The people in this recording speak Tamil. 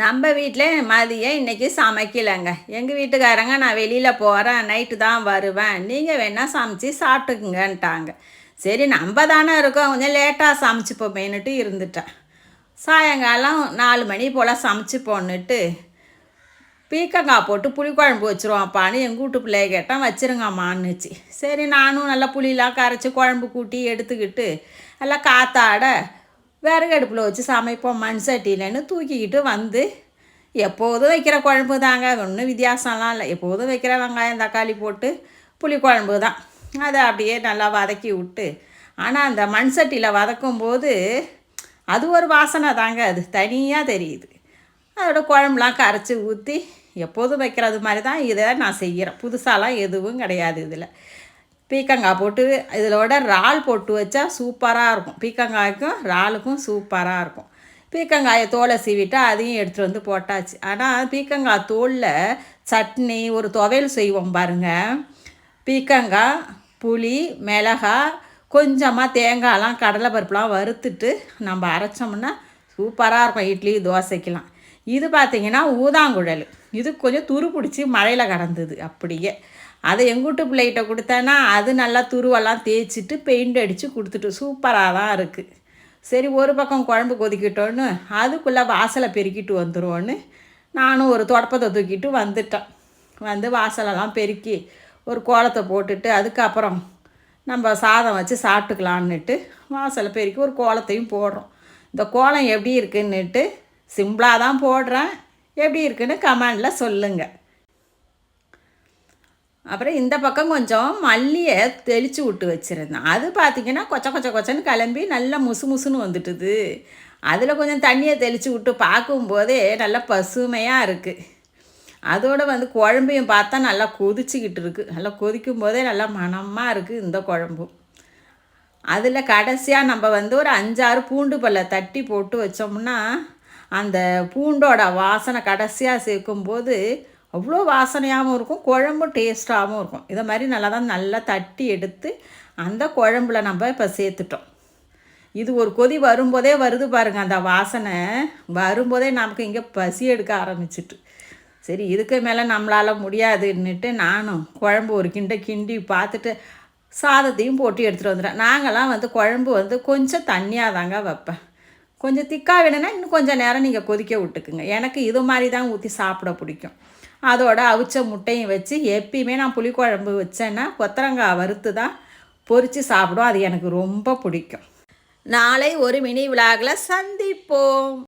நம்ம வீட்டில் மதியம் இன்றைக்கி சமைக்கலைங்க. எங்கள் வீட்டுக்காரங்க நான் வெளியில் போகிறேன், நைட்டு தான் வருவேன், நீங்கள் வேணால் சமைச்சி சாப்பிட்டுக்குங்கன்ட்டாங்க. சரி நம்ம தானே இருக்கோம், கொஞ்சம் லேட்டாக சமைச்சிப்போமேன்னுட்டு இருந்துட்டேன். சாயங்காலம் 4 மணி போல் சமைச்சி போன்னுட்டு பீக்கங்காய் போட்டு புளிக்குழம்பு வச்சுருவான்ப்பான்னு எங்கள் வீட்டு பிள்ளைய கேட்டால் வச்சுருங்கம்மான்னுச்சு. சரி நானும் நல்லா புளியெலாம் கரைச்சி குழம்பு கூட்டி எடுத்துக்கிட்டு எல்லாம் காத்தாட விறகு அடுப்பில் வச்சு சமைப்போம் மண் சட்டியிலன்னு தூக்கிக்கிட்டு வந்து எப்போதும் வைக்கிற குழம்பு தாங்க, ஒன்றும் வித்தியாசம்லாம் இல்லை. எப்போதும் வைக்கிற வெங்காயம் தக்காளி போட்டு புளி குழம்பு தான். அதை அப்படியே நல்லா வதக்கி விட்டு, ஆனால் அந்த மண் சட்டியில் வதக்கும்போது அது ஒரு வாசனை தாங்க, அது தனியாக தெரியுது. அதோட குழம்புலாம் கரைச்சி ஊற்றி எப்போதும் வைக்கிறது மாதிரி தான் இதை நான் செய்கிறேன். புதுசாலாம் எதுவும் கிடையாது. இதில் பீக்கங்காய் போட்டு இதோட இறால் போட்டு வச்சா சூப்பராக இருக்கும். பீக்கங்காய்க்கும் இறாலுக்கும் சூப்பராக இருக்கும். பீக்கங்காயை தோலை சீவிட்டு அதையும் எடுத்துகிட்டு வந்து போட்டாச்சு. ஆனால் பீக்கங்காய் தோலில் சட்னி ஒரு துவையல் செய்வோம் பாருங்கள். பீக்கங்காய் புளி மிளகாய் கொஞ்சமாக தேங்காயெலாம் கடலை பருப்புலாம் வறுத்துட்டு நம்ம அரைச்சோம்னா சூப்பராக இருக்கும். இட்லி தோசைக்கெலாம். இது பார்த்திங்கன்னா ஊதாங்குழல். இது கொஞ்சம் துரு பிடிச்சி மழையில் கடந்தது அப்படியே. அதை எங்கூட்டு பிள்ளைகிட்ட கொடுத்தேன்னா அது நல்லா துருவெல்லாம் தேய்ச்சிட்டு பெயிண்ட் அடித்து கொடுத்துட்டு சூப்பராக தான் இருக்குது. சரி ஒரு பக்கம் குழம்பு கொதிக்கிட்டோன்னு அதுக்குள்ளே வாசலை பெருக்கிட்டு வந்துடுவோன்னு நானும் ஒரு தொடப்பத்தை தூக்கிட்டு வந்துட்டேன். வந்து வாசலெல்லாம் பெருக்கி ஒரு கோலத்தை போட்டுட்டு அதுக்கப்புறம் நம்ம சாதம் வச்சு சாப்பிட்டுக்கலான்னுட்டு வாசலை பெருக்கி ஒரு கோலத்தையும் போடுறோம். இந்த கோலம் எப்படி இருக்குன்னுட்டு சிம்பிளாக தான் போடுறேன், எப்படி இருக்குன்னு கமெண்டில் சொல்லுங்கள். அப்புறம் இந்த பக்கம் கொஞ்சம் மல்லியை தெளித்து விட்டு வச்சுருந்தேன். அது பார்த்திங்கன்னா கொச்சன்னு கிளம்பி நல்லா முசுன்னு வந்துட்டுது. அதில் கொஞ்சம் தண்ணியை தெளித்து விட்டு பார்க்கும்போதே நல்லா பசுமையாக இருக்குது. அதோடு வந்து குழம்பையும் பார்த்தா நல்லா கொதிச்சிக்கிட்டு இருக்குது. நல்லா கொதிக்கும் போதே நல்லா மணமாக இருக்குது இந்த குழம்பும். அதில் கடைசியாக நம்ம வந்து ஒரு 5-6 பூண்டு பல்லை தட்டி போட்டு வச்சோம்னா அந்த பூண்டோட வாசனை கடைசியாக சேர்க்கும்போது அவ்வளோ வாசனையாகவும் இருக்கும், குழம்பும் டேஸ்ட்டாகவும் இருக்கும். இதை மாதிரி நல்லா தட்டி எடுத்து அந்த குழம்புல நம்ம இப்போ சேர்த்துட்டோம். இது ஒரு கொதி வரும்போதே வருது பாருங்கள். அந்த வாசனை வரும்போதே நமக்கு இங்கே பசி எடுக்க ஆரம்பிச்சிட்டு, சரி இதுக்கு மேலே நம்மளால் முடியாதுன்னுட்டு நானும் குழம்பு ஒரு கிண்டி பார்த்துட்டு சாதத்தையும் போட்டு எடுத்துகிட்டு வந்துடுறேன். நாங்கள்லாம் வந்து குழம்பு வந்து கொஞ்சம் தண்ணியாக தாங்க வைப்பேன். கொஞ்சம் திக்காக வேணும்னா இன்னும் கொஞ்சம் நேரம் நீங்கள் கொதிக்க விட்டுக்குங்க. எனக்கு இது மாதிரி தான் ஊற்றி சாப்பிட பிடிக்கும். அதோட அவிச்ச முட்டையும் வச்சு எப்பயுமே நான் புளிக்குழம்பு வச்சேன்னா கொத்தரங்காய் வறுத்து தான் பொரித்து சாப்பிடும். அது எனக்கு ரொம்ப பிடிக்கும். நாளை ஒரு மினி விலாகில் சந்திப்போம்.